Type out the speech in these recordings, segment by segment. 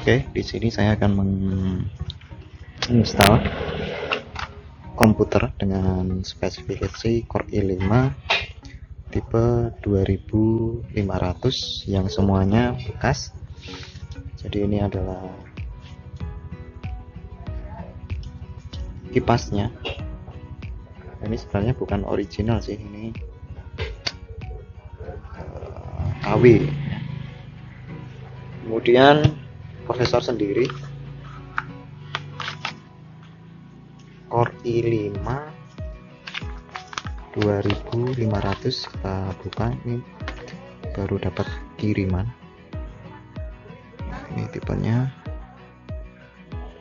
Oke, di sini saya akan menginstal komputer dengan spesifikasi Core i5 tipe 2500 yang semuanya bekas. Jadi ini adalah kipasnya. Ini sebenarnya bukan original sih, ini KW. Kemudian prosesor sendiri Core i5 2500, kita buka, ini baru dapat kiriman. Ini tipenya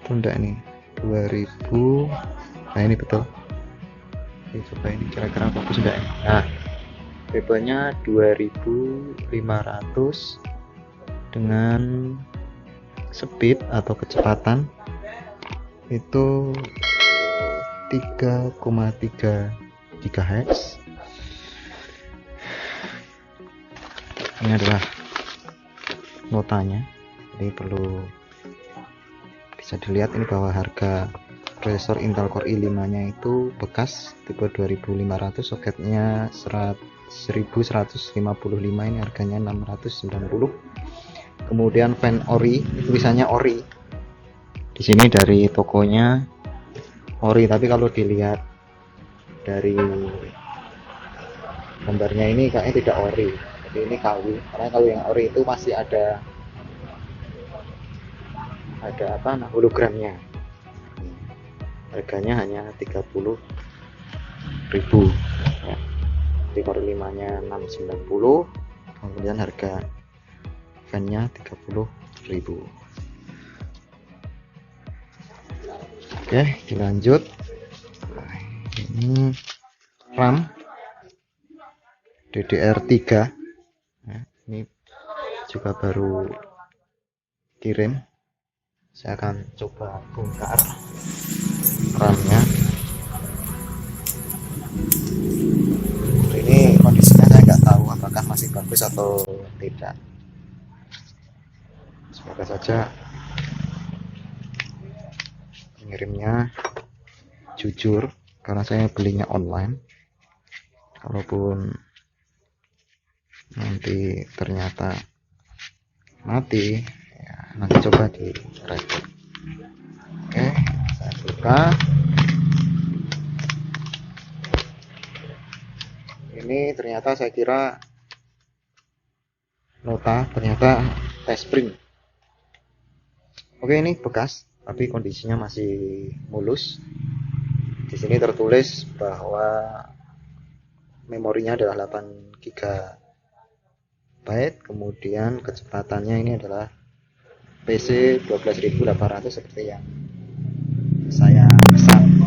tunda ini 2000. Nah ini betul, ini coba ini kira-kira bagus enggak ya. Nah tipenya 2500 dengan speed atau kecepatan itu 3,3 GHz. Ini adalah notanya, jadi perlu bisa dilihat ini bahwa harga prosesor Intel Core i5 nya itu bekas tipe 2500, soketnya 1155, ini harganya 690. Kemudian fan ori, tulisannya ori di sini dari tokonya ori, tapi kalau dilihat dari gambarnya ini kayaknya tidak ori, jadi ini KW. Karena kalau yang ori itu masih ada hologramnya. Harganya hanya 30.000 ya. Di Core i5 nya 690, kemudian harga fan-nya 30.000. Oke, dilanjut. Ini RAM DDR3 ya, ini juga baru kirim. Saya akan coba bongkar RAM-nya. Ini kondisinya saya nggak tahu apakah masih bagus atau tidak. Semoga saja pengirimnya jujur, karena saya belinya online. Kalaupun nanti ternyata mati ya, nanti coba di reset. Oke, saya buka. Ini ternyata saya kira nota, ternyata test spring. Oke, ini bekas tapi kondisinya masih mulus. Di sini tertulis bahwa memorinya adalah 8 GB, kemudian kecepatannya ini adalah PC 12800 seperti yang saya pesan.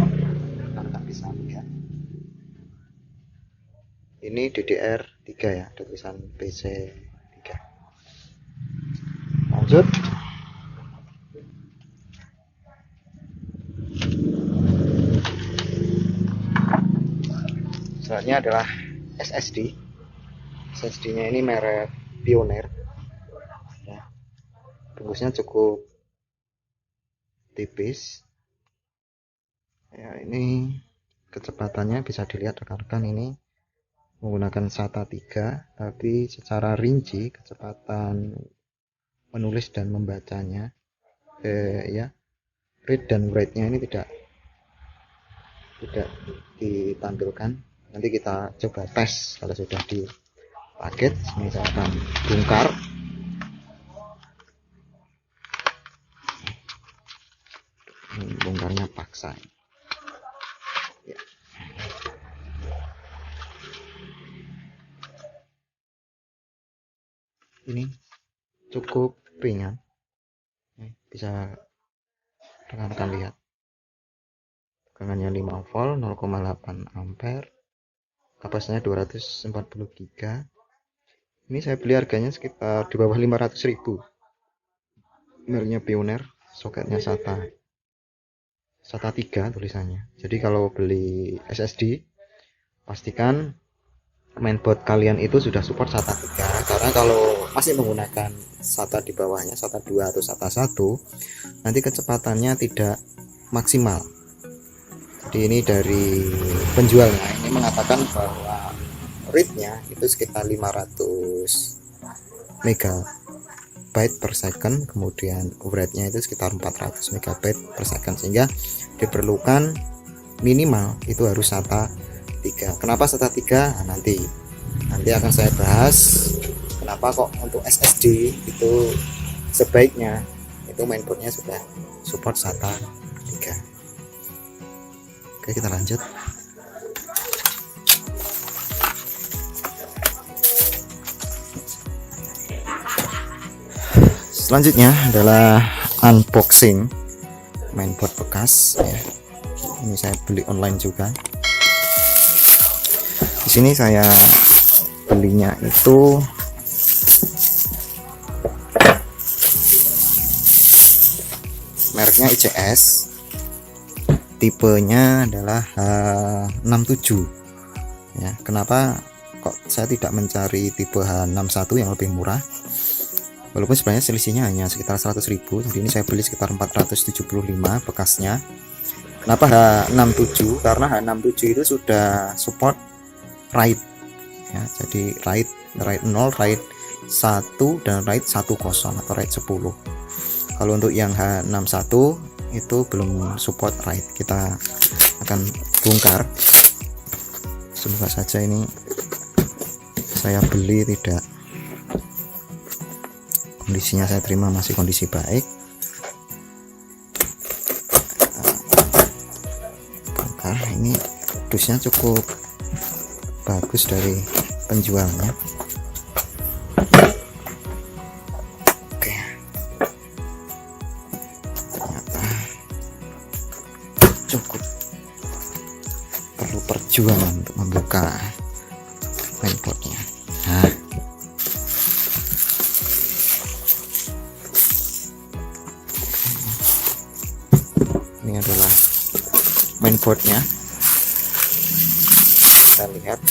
Kita bisa lihat. Ini DDR3 ya, ada tulisan PC 3. Lanjut. Selanjutnya adalah SSD. SSD-nya ini merek Pioneer. Ya. Bungkusnya cukup tipis. Ya, ini kecepatannya bisa dilihat rekan-rekan, ini menggunakan SATA 3, tapi secara rinci kecepatan menulis dan membacanya read dan write-nya ini tidak ditampilkan. Nanti kita coba tes kalau sudah di paket. Ini saya akan bongkar. Ini bongkarnya paksa ya. Ini cukup ringan, bisa rekan-rekan lihat. Tegangannya 5 volt, 0,8 ampere, kapasitasnya 240 GB. Ini saya beli harganya sekitar di bawah 500.000. Mereknya Pioneer, soketnya SATA 3 tulisannya. Jadi kalau beli SSD pastikan mainboard kalian itu sudah support SATA 3, karena kalau masih menggunakan SATA di bawahnya, SATA 2 atau SATA 1, nanti kecepatannya tidak maksimal. Jadi ini dari penjualnya ini mengatakan bahwa read-nya itu sekitar 500 megabyte per second, kemudian write-nya itu sekitar 400 megabyte per second, sehingga diperlukan minimal itu harus SATA 3. Kenapa SATA 3? Nah, nanti akan saya bahas kenapa kok untuk SSD itu sebaiknya itu mainboardnya sudah support SATA 3. Oke, kita lanjut. Selanjutnya adalah unboxing mainboard bekas ya. Ini saya beli online juga. Di sini saya belinya itu mereknya ICS, tipenya adalah H67 ya. Kenapa kok saya tidak mencari tipe H61 yang lebih murah, walaupun sebenarnya selisihnya hanya sekitar 100.000. jadi ini saya beli sekitar 475 bekasnya. Kenapa H67? Karena H67 itu sudah support RAID ya, jadi RAID 0, RAID 1 dan RAID 10 atau RAID 10. Kalau untuk yang H61 itu belum support RAID. Kita akan bongkar. Semoga saja ini saya beli tidak, kondisinya saya terima masih kondisi baik. Bongkar. Ini dusnya cukup bagus dari penjualnya. Oke, ternyata cukup perlu perjuangan untuk membuka mainboardnya. Nah, ini adalah mainboardnya. Kita lihat.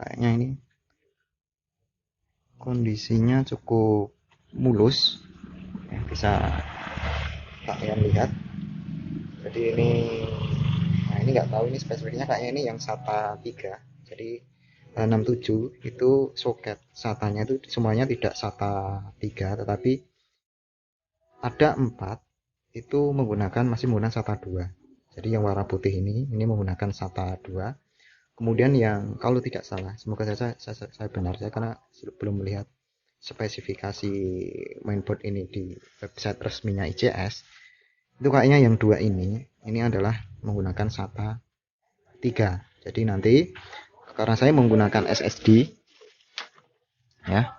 Kayaknya ini kondisinya cukup mulus ya, bisa kalian lihat. Jadi ini, nah ini nggak tahu ini spesifiknya, kayaknya ini yang SATA 3. Jadi 67 itu soket SATA-nya itu semuanya tidak SATA 3, tetapi ada 4 itu masih menggunakan SATA 2. Jadi yang warna putih ini menggunakan SATA 2. Kemudian yang, kalau tidak salah, semoga saya benar, saya karena belum melihat spesifikasi mainboard ini di website resminya ICS, itu kayaknya yang dua ini adalah menggunakan SATA 3. Jadi nanti karena saya menggunakan SSD ya,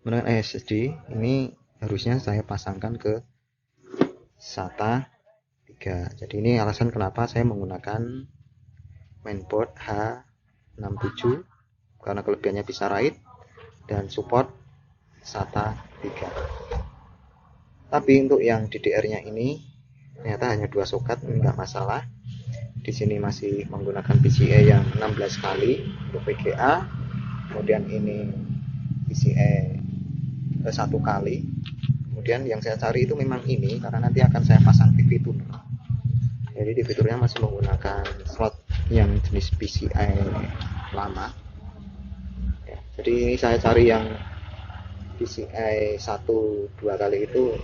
menggunakan SSD ini harusnya saya pasangkan ke SATA 3. Jadi ini alasan kenapa saya menggunakan mainboard H67, karena kelebihannya bisa RAID dan support SATA 3. Tapi untuk yang DDR-nya ini ternyata hanya 2 soket, ini enggak masalah. Di sini masih menggunakan PCIe yang 16 kali untuk VGA. Kemudian ini PCIe 1 kali. Kemudian yang saya cari itu memang ini, karena nanti akan saya pasang TV tuner. Jadi TV tunernya masih menggunakan slot yang jenis PCIe lama ya. Jadi ini saya cari yang PCIe 1-2 kali itu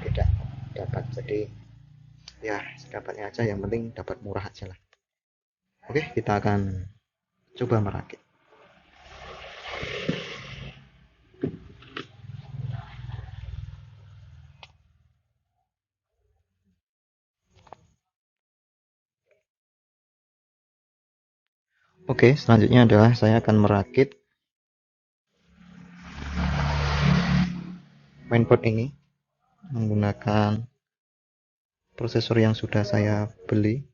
tidak dapat. Jadi ya sedapatnya aja, yang penting dapat murah aja lah. Oke, kita akan coba merakit. Oke, selanjutnya adalah saya akan merakit mainboard ini menggunakan prosesor yang sudah saya beli.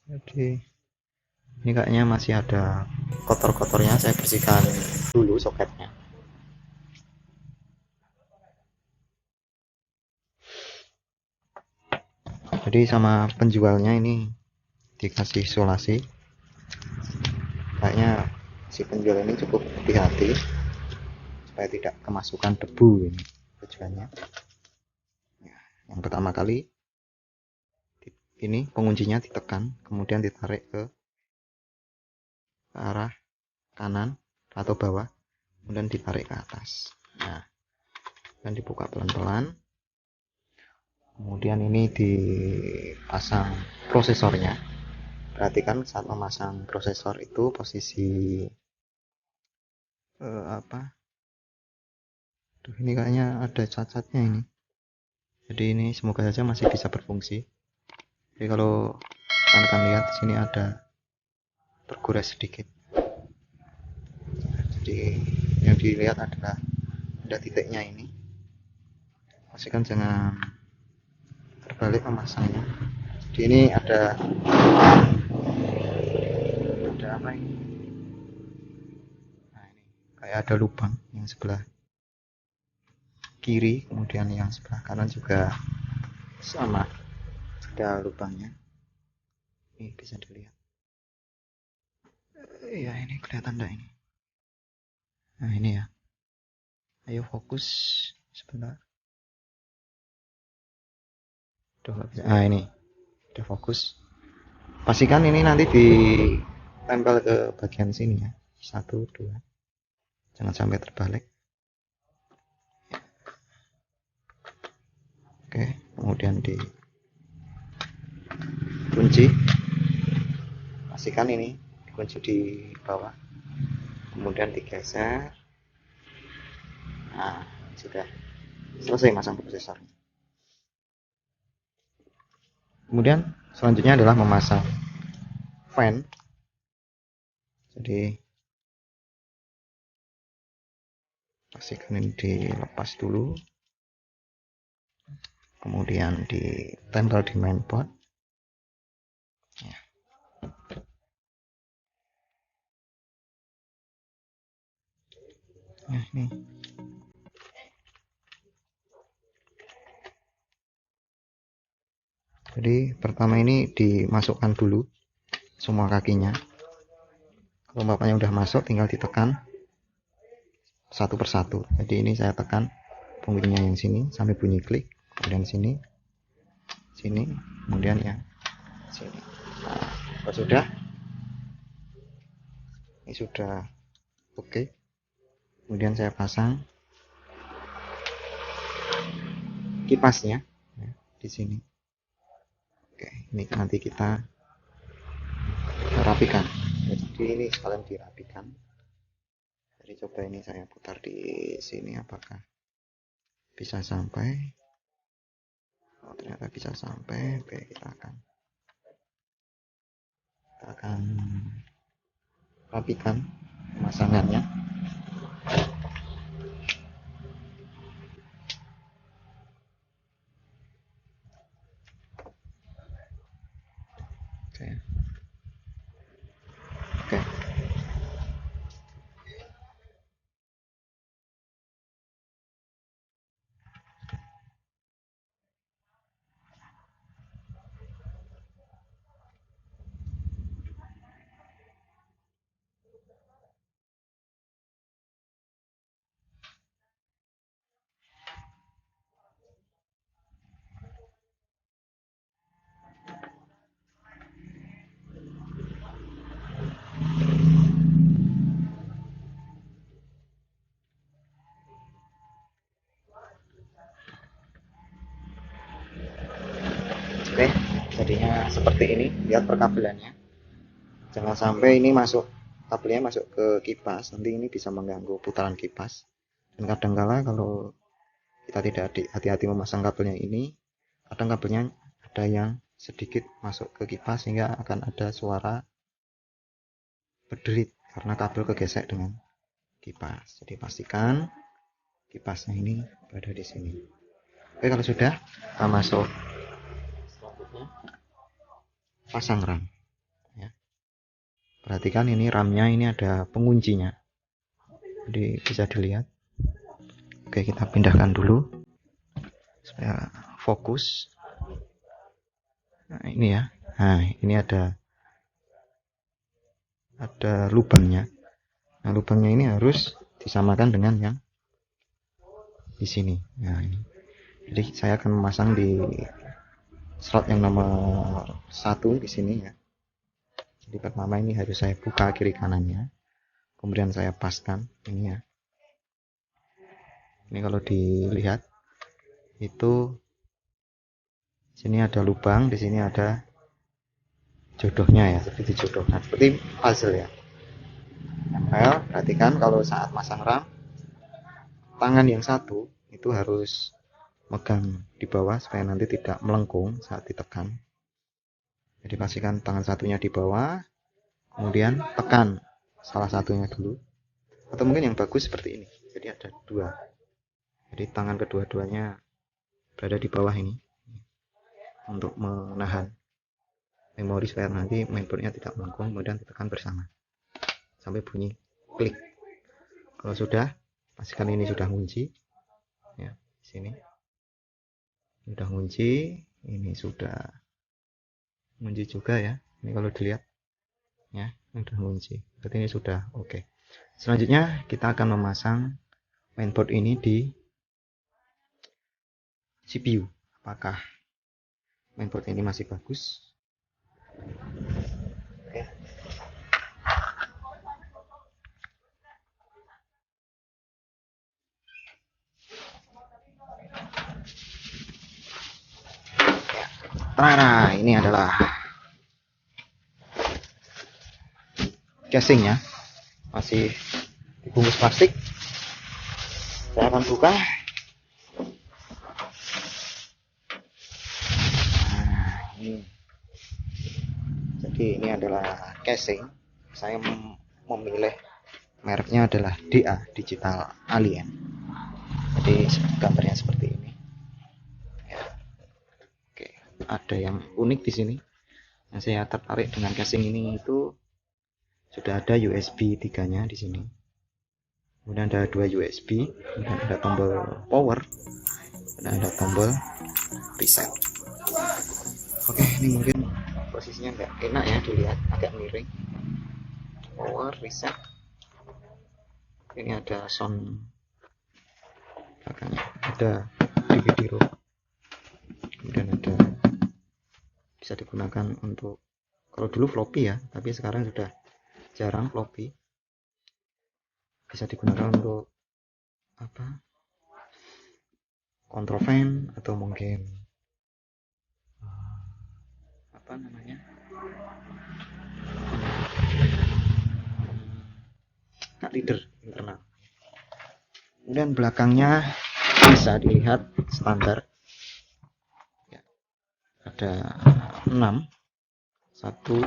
Jadi ini kayaknya masih ada kotor-kotornya, saya bersihkan dulu soketnya. Jadi sama penjualnya ini dikasih isolasi, kayaknya si penjual ini cukup hati-hati supaya tidak kemasukan debu ini tujuannya. Yang pertama kali ini penguncinya ditekan, kemudian ditarik ke arah kanan atau bawah, kemudian ditarik ke atas. Nah, dan dibuka pelan-pelan. Kemudian ini dipasang prosesornya. Perhatikan saat memasang prosesor itu posisi apa? Duh, ini kayaknya ada cacatnya ini. Jadi ini semoga saja masih bisa berfungsi. Jadi kalau kalian lihat di sini ada tergores sedikit. Jadi yang dilihat adalah ada titiknya ini. Pastikan jangan terbalik memasangnya. Jadi ini ada apa ini? Nah ini kayak ada lubang yang sebelah kiri, kemudian yang sebelah kanan juga sama, ada lubangnya. Ini bisa dilihat. Ya ini kelihatan enggak ini? Nah ini ya. Ayo fokus sebentar. Nah ini udah fokus. Pastikan ini nanti ditempel ke bagian sini ya. 1, 2. Jangan sampai terbalik. Oke, kemudian dikunci. Pastikan ini dikunci di bawah. Kemudian digeser. Nah, sudah selesai masang prosesornya. Kemudian selanjutnya adalah memasang fan. Jadi pastikan ini dilepas dulu, kemudian ditempel di mainboard ya. Nah ini jadi pertama ini dimasukkan dulu semua kakinya. Kalau bapaknya udah masuk tinggal ditekan satu persatu. Jadi ini saya tekan bunyinya yang sini sampai bunyi klik, kemudian sini, kemudian yang sini. Nah, kalau sudah, ini sudah oke. Kemudian saya pasang kipasnya ya, di sini. Oke, ini nanti kita rapikan. Jadi ini sekalian dirapikan. Jadi coba ini saya putar di sini apakah bisa sampai. Oh, ternyata bisa sampai. Oke, kita akan rapikan pemasangannya. Oke. Oke. Oke, jadinya seperti ini. Lihat perkabelannya. Jangan sampai ini kabelnya masuk ke kipas. Nanti ini bisa mengganggu putaran kipas. Dan kadangkala kalau kita tidak hati-hati memasang kabelnya ini, kadang kabelnya ada yang sedikit masuk ke kipas sehingga akan ada suara berderit karena kabel kegesek dengan kipas. Jadi pastikan kipasnya ini berada di sini. Oke, kalau sudah kita masuk selanjutnya pasang rem. perhatikan ini RAM-nya, ini ada penguncinya, jadi bisa dilihat. Oke, kita pindahkan dulu supaya fokus. Nah, ini ya. Nah, ini ada lubangnya. Nah, lubangnya ini harus disamakan dengan yang di sini. Nah, ini. Jadi saya akan memasang di slot yang nomor 1 di sini ya. Jadi pertama ini harus saya buka kiri kanannya, kemudian saya paskan ini ya. Ini kalau dilihat itu sini ada lubang, di sini ada jodohnya ya, seperti jodoh. Nah, seperti puzzle ya. Nempel, perhatikan kalau saat masang RAM, tangan yang satu itu harus megang di bawah supaya nanti tidak melengkung saat ditekan. Jadi pastikan tangan satunya di bawah, kemudian tekan salah satunya dulu. Atau mungkin yang bagus seperti ini. Jadi ada dua. Jadi tangan kedua-duanya berada di bawah ini untuk menahan memori supaya nanti mainboardnya tidak melengkung, kemudian ditekan bersama sampai bunyi klik. Kalau sudah, pastikan ini sudah ngunci ya. Di sini sudah ngunci, ini sudah ngunci juga ya. Ini kalau dilihat ya, sudah ngunci, berarti ini sudah oke. Selanjutnya kita akan memasang mainboard ini di CPU. Apakah mainboard ini masih bagus? Oke. Tara, ini adalah casingnya, masih dibungkus plastik. Saya akan buka. Nah, ini. Jadi ini adalah casing. Saya memilih mereknya adalah DA, Digital Alien. Jadi gambarnya seperti ini. Ya. Oke, ada yang unik di sini. Yang saya tertarik dengan casing ini itu sudah ada USB 3-nya di sini. Kemudian ada 2 USB, kemudian ada tombol power, dan ada tombol reset. Oke, ini mungkin posisinya nggak enak ya dilihat, agak miring. Power, reset. Ini ada sound belakangnya, ada DVD ROM, kemudian ada bisa digunakan untuk, kalau dulu floppy ya, tapi sekarang sudah jarang floppy. Bisa digunakan untuk apa, kontrol fan, atau mungkin apa namanya, reader internal. Kemudian belakangnya bisa dilihat standar ya, ada 6, 1, 2,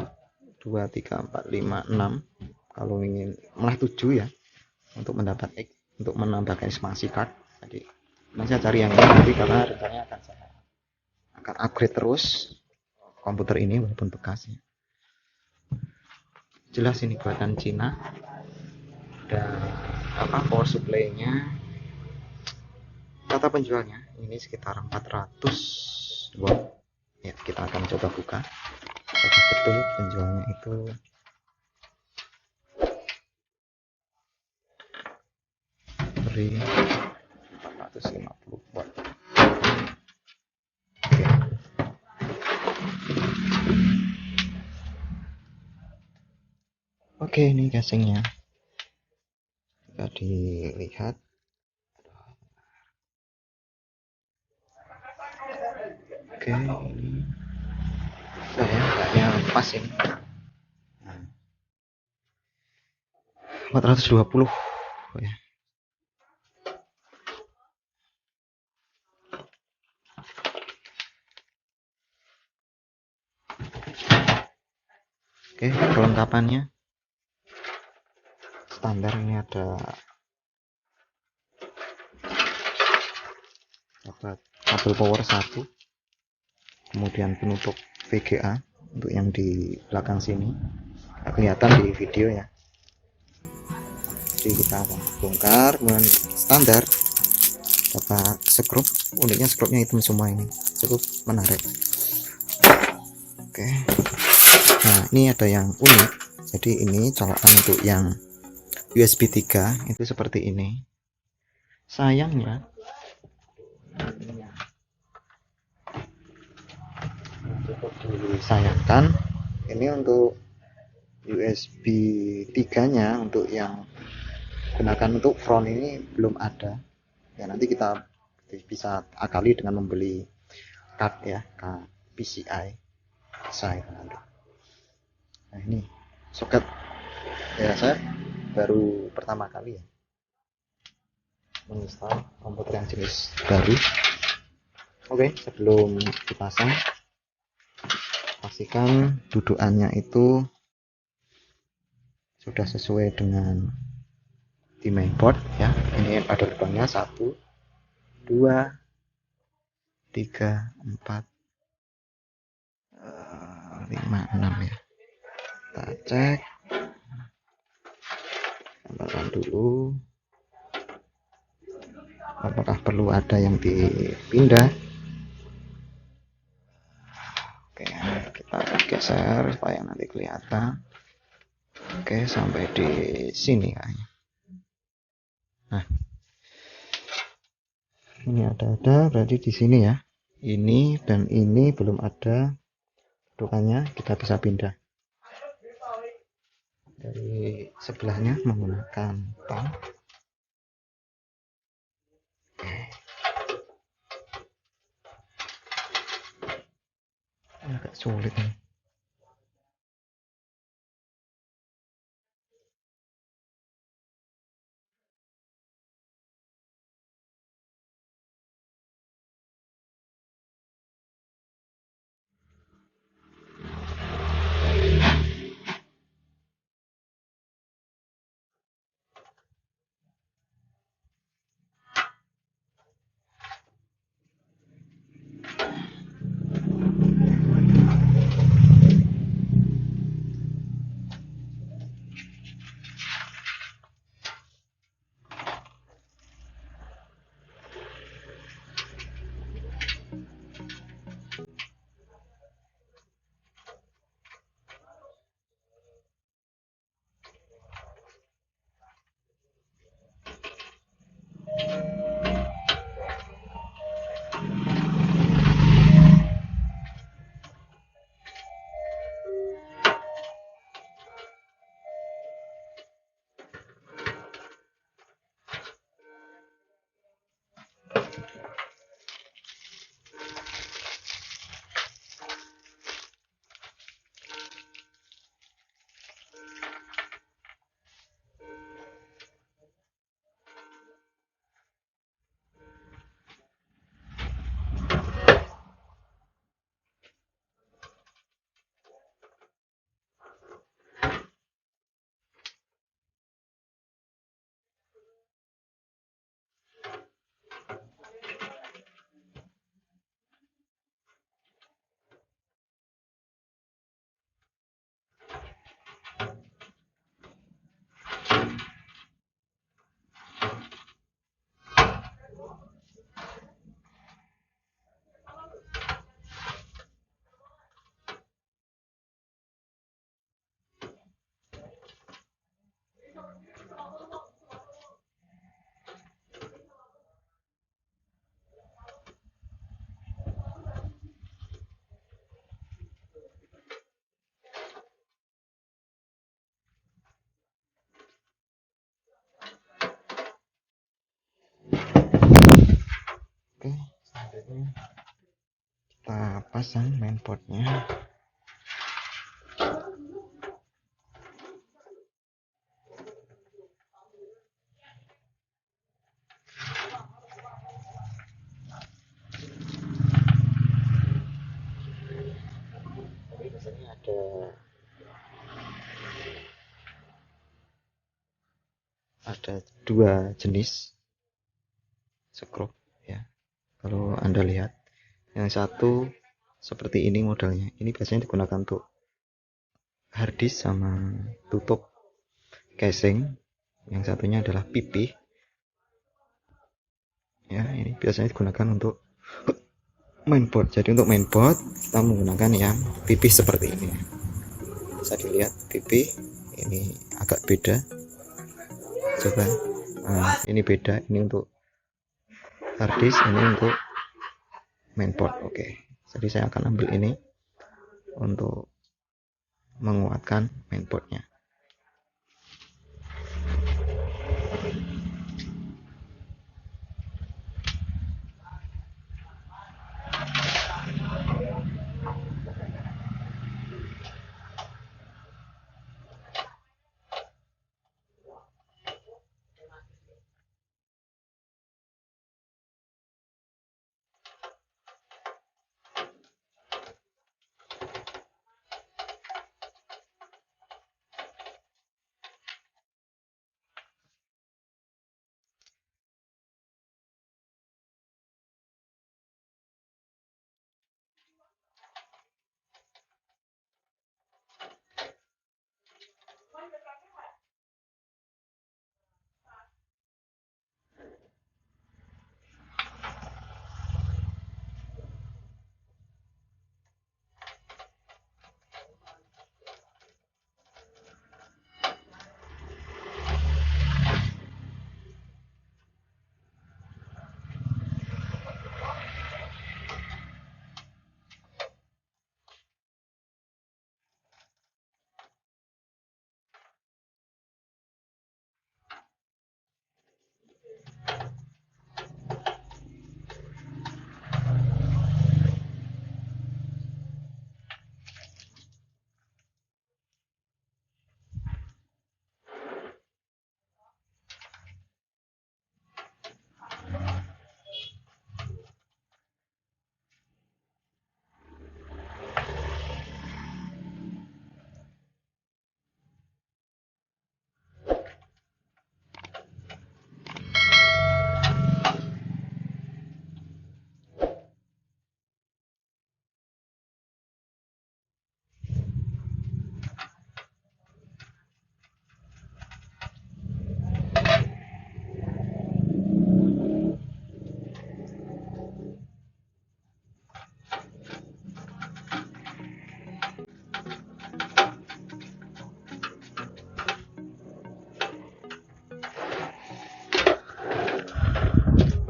3, 4, 5, 6. Kalau ingin malah 7 ya, untuk menambahkan expansion card. Jadi saya cari yang ini nanti, karena rencananya akan upgrade terus komputer ini walaupun bekas ya. Jelas ini buatan Cina. Dan power supply-nya, kata penjualnya ini sekitar 400 watt ya. Kita akan coba buka apakah betul penjualnya itu beri 450 watt. Oke, ini casingnya. Jika dilihat, oke, ini kayaknya pas ini. 420 ya. Oke, kelengkapannya standar. Ini ada kabel power 1, kemudian penutup VGA untuk yang di belakang sini, kelihatan di video ya. Jadi kita bongkar, kemudian standar dapat skrup. Uniknya skrupnya hitam semua, ini cukup menarik. Oke, nah ini ada yang unik. Jadi ini colokan untuk yang USB 3 itu seperti ini. Sayangnya cukup disayangkan, ini untuk USB 3 nya untuk yang gunakan untuk front ini belum ada ya. Nanti kita bisa akali dengan membeli card ya, card PCI saya. Nah ini soket ya, saya baru pertama kali ya menginstal komputer yang jenis baru. Oke, sebelum dipasang pastikan dudukannya itu sudah sesuai dengan di mainboard ya. Ini ada lubangnya 1 2 3 4 5 6 ya. Kita cek, tambahkan dulu apakah perlu ada yang dipindah. Oke, kita geser supaya nanti kelihatan. Oke, sampai di sini kayaknya. Nah, ini ada berarti di sini ya. Ini dan ini belum ada dudukannya, kita bisa pindah dari sebelahnya menggunakan tang. Agak sulit nih. Oke, selanjutnya kita pasang mainboardnya. Tapi biasanya ada dua jenis skrup ya, kalau Anda lihat. Yang satu seperti ini modelnya, ini biasanya digunakan untuk harddisk sama tutup casing, yang satunya adalah pipih ya. Ini biasanya digunakan untuk mainboard. Jadi untuk mainboard kita menggunakan yang pipih seperti ini. Bisa dilihat pipih ini agak beda, coba. Nah, ini beda, ini untuk harddisk, ini untuk mainboard. Oke, jadi saya akan ambil ini untuk menguatkan mainboardnya.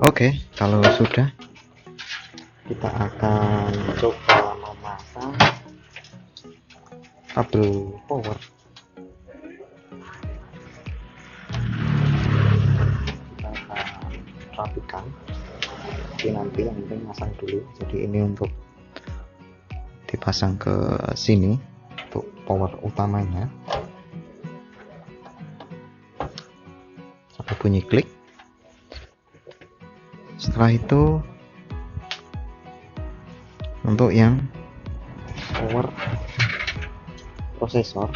Oke, kalau sudah, kita akan coba memasang kabel power. Kita akan rapikan. Jadi nanti yang penting masang dulu. Jadi ini untuk dipasang ke sini untuk power utamanya. Sampai bunyi klik. Setelah itu untuk yang power prosesor,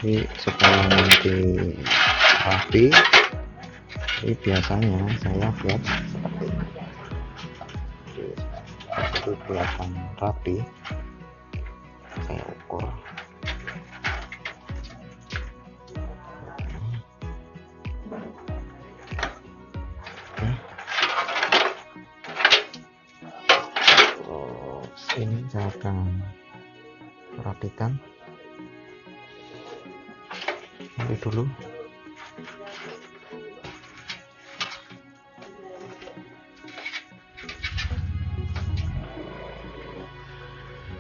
jadi supaya nanti rapi, jadi biasanya saya buat seperti ini. Jadi kelihatan rapi, saya ukur. Ini saya akan rapikan nanti dulu.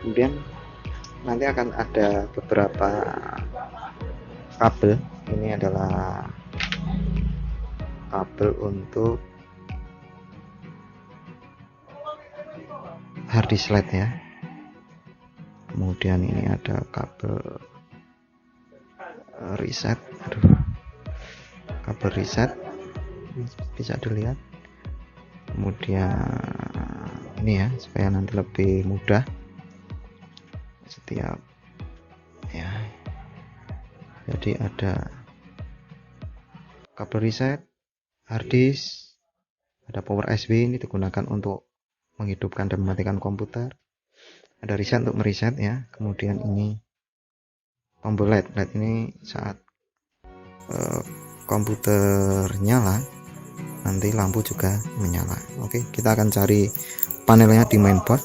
Kemudian nanti akan ada beberapa kabel. Ini adalah kabel untuk harddisk slide ya. Kemudian ini ada kabel reset. Kabel reset bisa dilihat. Kemudian ini ya, supaya nanti lebih mudah setiap ya. Jadi ada kabel reset, harddisk, ada power USB, ini digunakan untuk menghidupkan dan mematikan komputer. Ada reset untuk mereset ya. Kemudian ini tombol LED. LED ini saat komputer nyala nanti lampu juga menyala. Oke, kita akan cari panelnya di mainboard.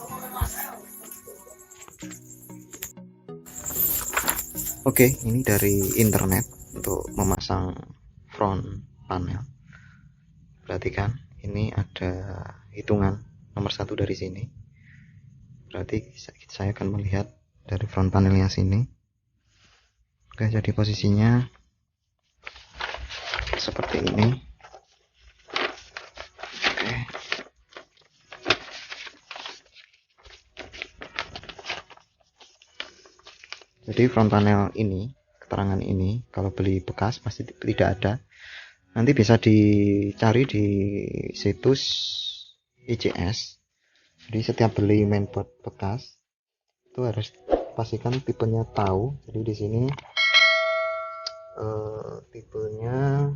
Oke, ini dari internet untuk memasang front panel. Perhatikan, ini ada hitungan nomor 1 dari sini. Berarti saya akan melihat dari front panelnya sini. Oke, jadi posisinya seperti ini. Oke. Jadi front panel ini, keterangan ini kalau beli bekas pasti tidak ada. Nanti bisa dicari di situs ICS. Jadi setiap beli mainboard bekas itu harus pastikan tipenya tahu. Jadi di sini tipenya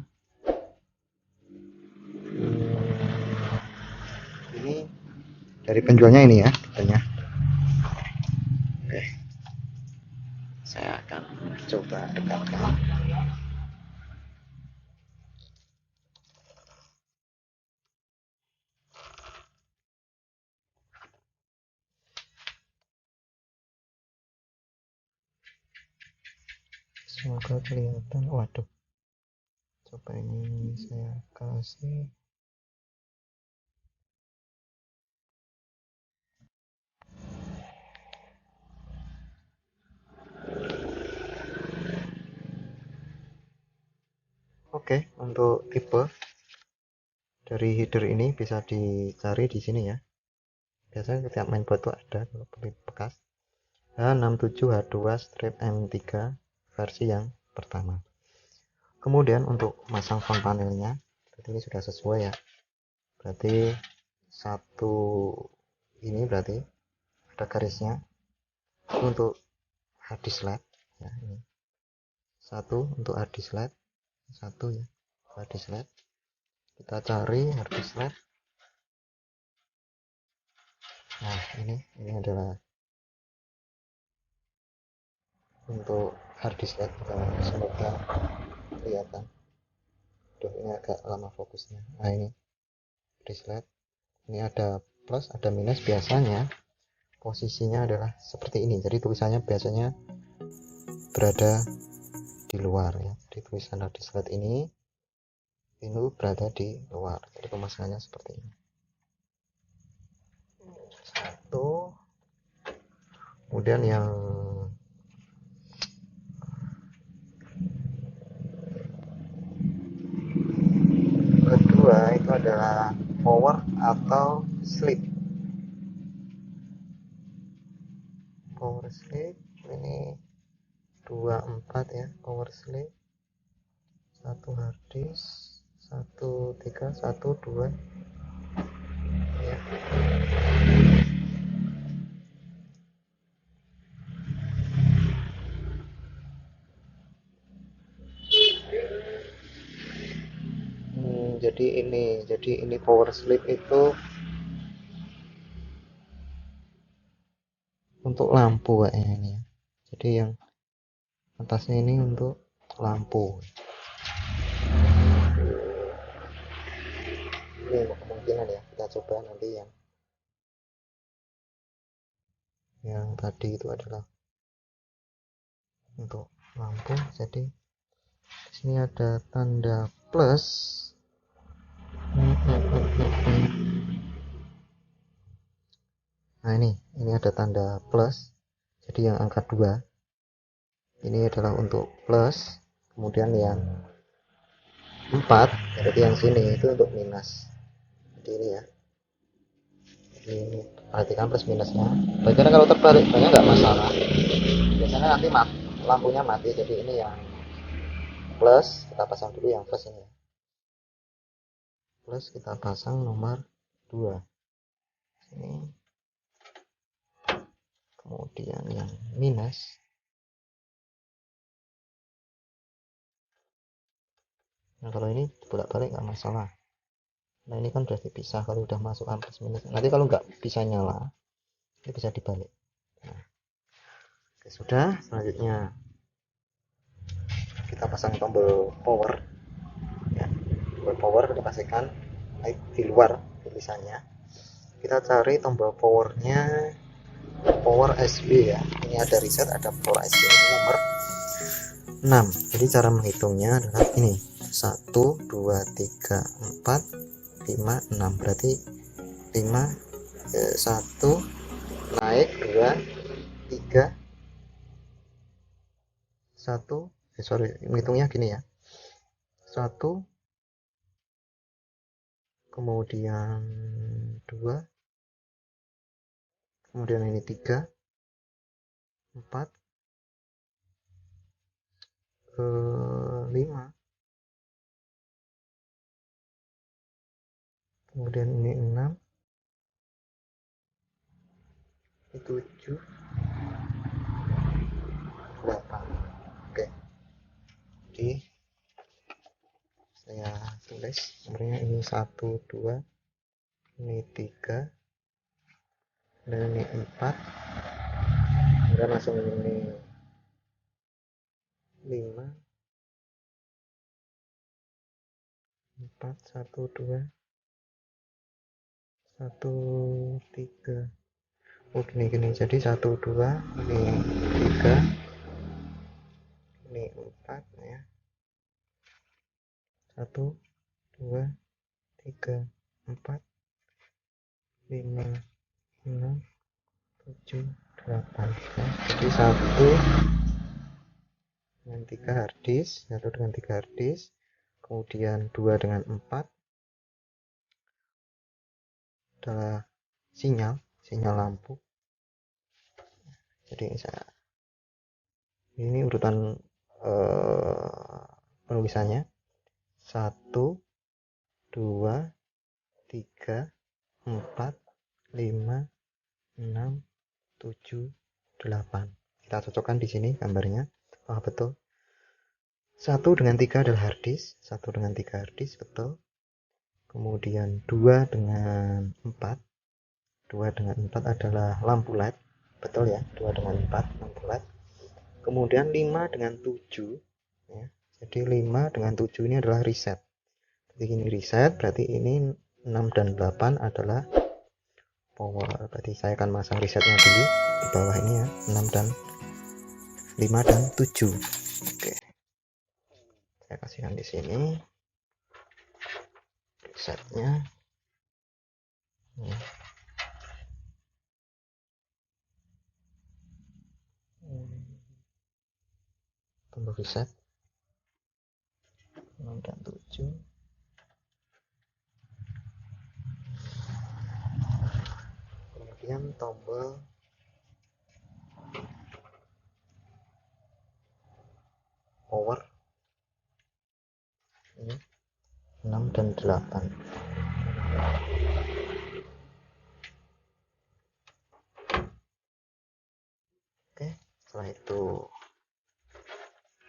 ini dari penjualnya ini ya tipenya. Oke, saya akan coba dekatkan. Semoga kelihatan. Waduh, coba ini saya kasih. Oke, untuk tipe dari header ini bisa dicari di sini ya. Biasanya setiap mainboard itu ada kalau beli bekas. H67H2-M3 versi yang pertama. Kemudian untuk masang front panelnya, berarti ini sudah sesuai ya. Berarti satu ini berarti ada garisnya. Untuk hard disk LED ya, ini. Satu untuk hard disk LED, satu ya hard disk LED. Kita cari hard disk LED. Nah, ini adalah untuk hard disk LED. Semoga kelihatan. Duh, ini agak lama fokusnya. Nah, ini disk LED. Ini ada plus, ada minus. Biasanya posisinya adalah seperti ini. Jadi tulisannya biasanya berada di luar ya. Jadi tulisan hard disk LED ini berada di luar. Jadi pemasangannya seperti ini. Satu. Kemudian yang kedua itu adalah power atau sleep. Power sleep ini 24 ya, power sleep. Satu hard disk, 13, 12 ya. Jadi ini power sleep itu untuk lampu kayaknya ini ya. Jadi yang atasnya ini untuk lampu. Ini kemungkinan ya, kita coba nanti yang tadi itu adalah untuk lampu. Jadi di sini ada tanda plus. Nah, ini ada tanda plus. Jadi yang angka 2 ini adalah untuk plus. Kemudian yang 4 berarti yang sini itu untuk minus. Jadi ini ya. Ini perhatikan plus minusnya. Bagaimana kalau terbalik? Banyak nggak masalah. Biasanya nanti lampunya mati. Jadi ini yang plus, kita pasang dulu yang plus ini. Plus kita pasang nomor 2. Sini. Kemudian yang minus. Nah, kalau ini bolak-balik nggak masalah. Nah, ini kan sudah dipisah kalau udah masuk plus minus. Nanti kalau nggak bisa nyala, ini bisa dibalik. Nah, oke, sudah. Selanjutnya kita pasang tombol power ya. Tombol power kita pastikan di luar tulisannya. Kita cari tombol powernya, power SB ya. Ini ada reset, ada power SB, ini nomor 6. Jadi cara menghitungnya adalah ini 1 2 3 4 5 6, berarti 5 1 naik 2 3 1 menghitungnya gini ya, 1 kemudian 2 kemudian ini 3 4 5 kemudian ini 6 ini 7 8. Oke, jadi saya tulis nomornya ini 1 2, ini 3 dan ini 4, kemudian langsung ini 5 4 1 2 1 3. Oh gini, jadi 1 2 ini 3 ini 4 ya, 1 2 3 4 5 6 7 8 ya. Jadi 1 dengan 3 harddisk, 1 dengan 3 harddisk, kemudian 2 dengan 4 adalah sinyal lampu. Jadi ini urutan penulisannya 1 2 3 4 5 6 7 8. Kita cocokkan di sini gambarnya. Oh, betul. 1 dengan 3 adalah harddisk, 1 dengan 3 harddisk, betul. Kemudian 2 dengan 4 adalah lampu LED, betul ya, 2 dengan 4 lampu LED. Kemudian 5 dengan 7 ya. Jadi 5 dengan 7 ini adalah reset. Jadi ini reset, berarti ini 6 dan 8 adalah power. Berarti saya akan masang resetnya dulu di bawah ini ya, 6 dan 5 dan 7. Oke. Saya kasihkan di sini resetnya. Tombol reset 6 dan 7. Kemudian tombol power ini 6 dan 8. Oke, setelah itu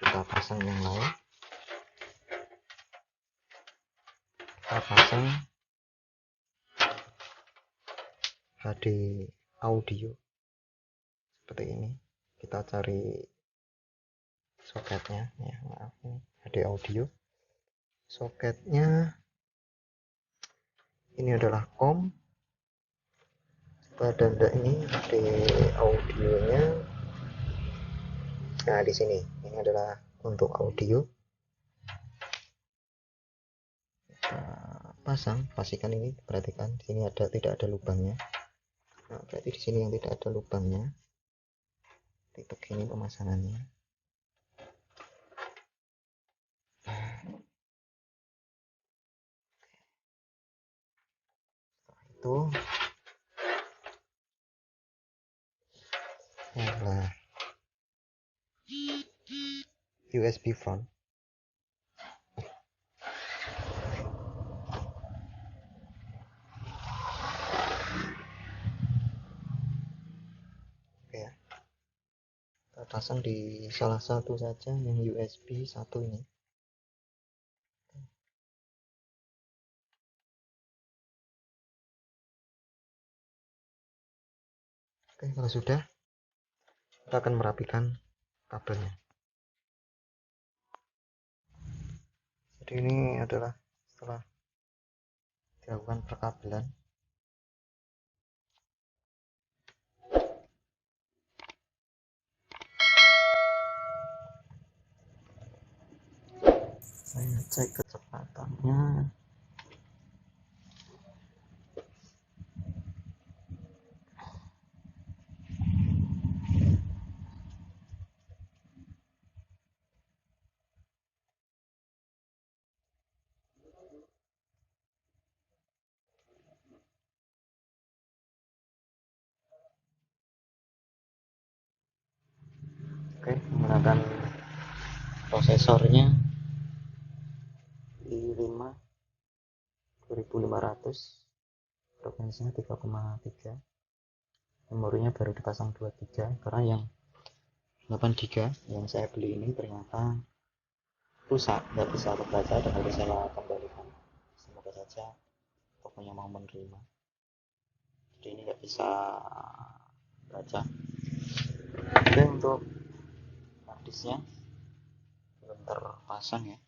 kita pasang yang lain. Kita pasang HD audio seperti ini. Kita cari soketnya ya, maaf nih, HD audio. Soketnya ini adalah COM. Pada ini HD audionya. Nah, di sini ini adalah untuk audio. Pasang, pastikan ini, perhatikan di sini tidak ada lubangnya. Nah, berarti di sini yang tidak ada lubangnya. Titik ini pemasangannya. Itu adalah USB front. Kita pasang di salah satu saja yang USB 1 ini. Oke, kalau sudah, kita akan merapikan kabelnya. Jadi ini adalah setelah dilakukan perkabelan. Saya cek kecepatannya. Oke, menggunakan prosesornya i5 2500, frekuensinya 3,3, memorinya baru dipasang 2 GB karena yang 8 GB yang saya beli ini ternyata rusak, nggak bisa terbaca dan harus saya kembalikan. Semoga saja tokonya mau menerima. Jadi ini nggak bisa baca. Oke, untuk harddisknya belum terpasang ya.